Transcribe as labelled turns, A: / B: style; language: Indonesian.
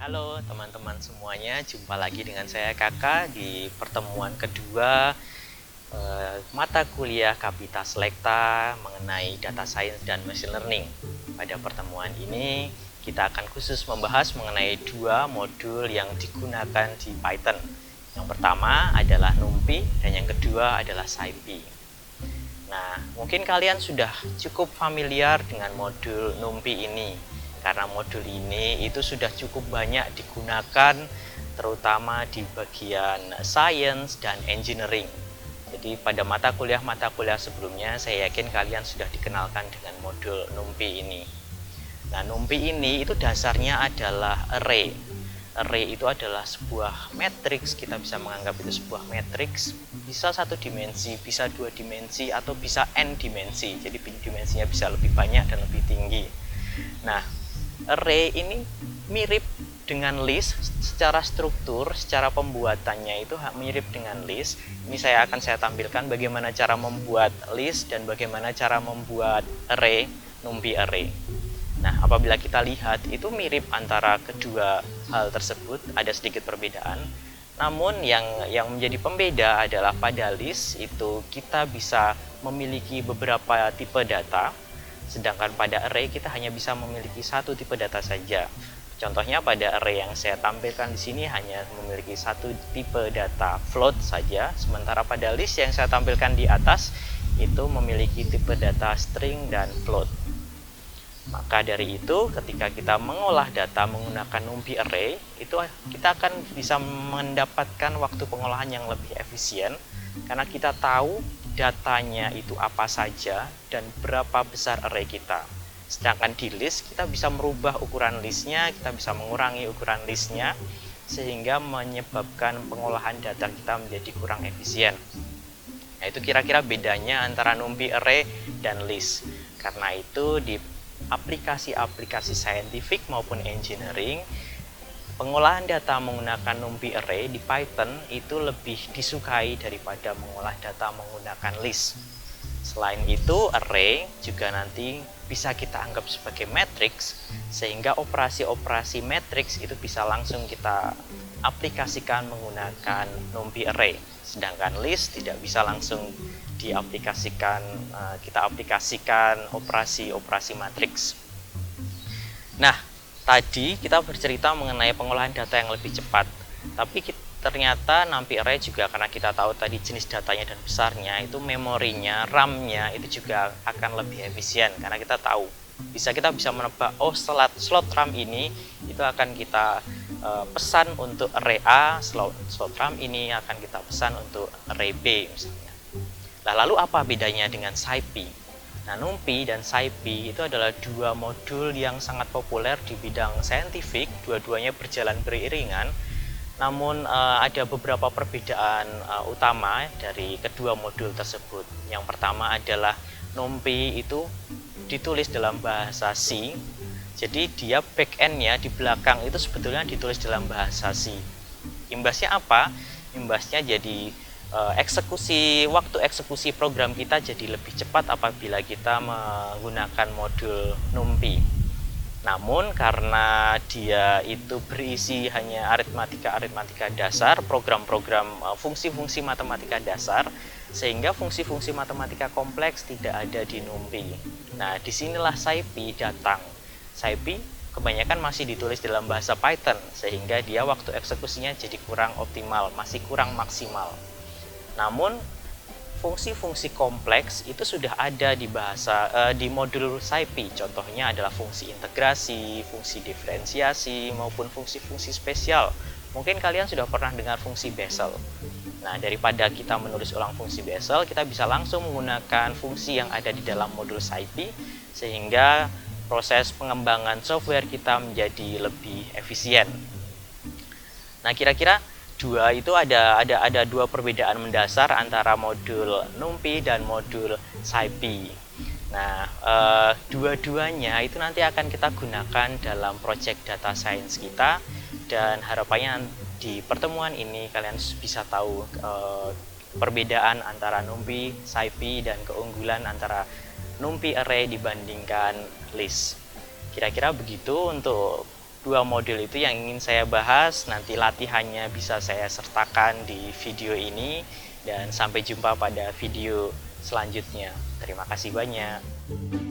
A: Halo teman-teman semuanya, jumpa lagi dengan saya Kakak di pertemuan kedua mata kuliah Kapita Selekta mengenai Data Science dan Machine Learning. Pada pertemuan ini kita akan khusus membahas mengenai dua modul yang digunakan di Python. Yang pertama adalah NumPy dan yang kedua adalah SciPy. Nah, mungkin kalian sudah cukup familiar dengan modul NumPy ini karena modul ini itu sudah cukup banyak digunakan terutama di bagian science dan engineering. Jadi pada mata kuliah sebelumnya saya yakin kalian sudah dikenalkan dengan modul NumPy ini. Nah, NumPy ini itu dasarnya adalah array. Array itu adalah sebuah matriks, kita bisa menganggap itu sebuah matriks, bisa satu dimensi, bisa dua dimensi, atau bisa n dimensi. Jadi dimensinya bisa lebih banyak dan lebih tinggi. Nah, array ini mirip dengan list secara struktur, secara pembuatannya itu mirip dengan list. Ini saya tampilkan bagaimana cara membuat list dan bagaimana cara membuat array, NumPy array. Nah, apabila kita lihat itu mirip antara kedua hal tersebut, ada sedikit perbedaan. Namun yang menjadi pembeda adalah pada list itu kita bisa memiliki beberapa tipe data, sedangkan pada array kita hanya bisa memiliki satu tipe data saja. Contohnya pada array yang saya tampilkan di sini hanya memiliki satu tipe data float saja, sementara pada list yang saya tampilkan di atas itu memiliki tipe data string dan float. Maka dari itu ketika kita mengolah data menggunakan NumPy array, itu kita akan bisa mendapatkan waktu pengolahan yang lebih efisien karena kita tahu datanya itu apa saja dan berapa besar array kita. Sedangkan di list kita bisa merubah ukuran listnya, kita bisa mengurangi ukuran listnya sehingga menyebabkan pengolahan data kita menjadi kurang efisien. Nah, itu kira-kira bedanya antara NumPy array dan list. Karena itu di aplikasi-aplikasi scientific maupun engineering, pengolahan data menggunakan NumPy array di Python itu lebih disukai daripada mengolah data menggunakan list. Selain itu, array juga nanti bisa kita anggap sebagai matriks, sehingga operasi-operasi matriks itu bisa langsung kita aplikasikan menggunakan NumPy array. Sedangkan list tidak bisa langsung diaplikasikan, kita aplikasikan operasi-operasi matriks. Nah, tadi kita bercerita mengenai pengolahan data yang lebih cepat, tapi ternyata NumPy array juga karena kita tahu tadi jenis datanya dan besarnya, itu memorinya, RAM-nya itu juga akan lebih efisien karena kita tahu kita bisa menebak slot RAM ini itu akan kita pesan untuk array A, slot RAM ini akan kita pesan untuk array B misalnya. Nah, lalu apa bedanya dengan SciPy? Nah, NumPy dan SciPy itu adalah dua modul yang sangat populer di bidang saintifik, dua-duanya berjalan beriringan. Namun ada beberapa perbedaan utama dari kedua modul tersebut. Yang pertama adalah NumPy itu ditulis dalam bahasa C. Jadi dia back-end-nya di belakang itu sebetulnya ditulis dalam bahasa C. Imbasnya apa? Imbasnya jadi waktu eksekusi program kita jadi lebih cepat apabila kita menggunakan modul NumPy. Namun karena dia itu berisi hanya aritmatika dasar, program-program fungsi-fungsi matematika dasar, sehingga fungsi-fungsi matematika kompleks tidak ada di NumPy. Nah, disinilah SciPy datang. SciPy kebanyakan masih ditulis dalam bahasa Python, sehingga dia waktu eksekusinya jadi kurang optimal, masih kurang maksimal. Namun fungsi-fungsi kompleks itu sudah ada di modul SciPy. Contohnya adalah fungsi integrasi, fungsi diferensiasi, maupun fungsi-fungsi spesial. Mungkin kalian sudah pernah dengar fungsi Bessel. Nah, daripada kita menulis ulang fungsi Bessel, kita bisa langsung menggunakan fungsi yang ada di dalam modul SciPy, sehingga proses pengembangan software kita menjadi lebih efisien. Nah, kira-kira ada dua perbedaan mendasar antara modul NumPy dan modul SciPy. Nah, dua-duanya itu nanti akan kita gunakan dalam project data science kita, dan harapannya di pertemuan ini kalian bisa tahu perbedaan antara NumPy, SciPy, dan keunggulan antara NumPy Array dibandingkan list. Kira-kira begitu untuk dua modul itu yang ingin saya bahas. Nanti latihannya bisa saya sertakan di video ini, dan sampai jumpa pada video selanjutnya. Terima kasih banyak.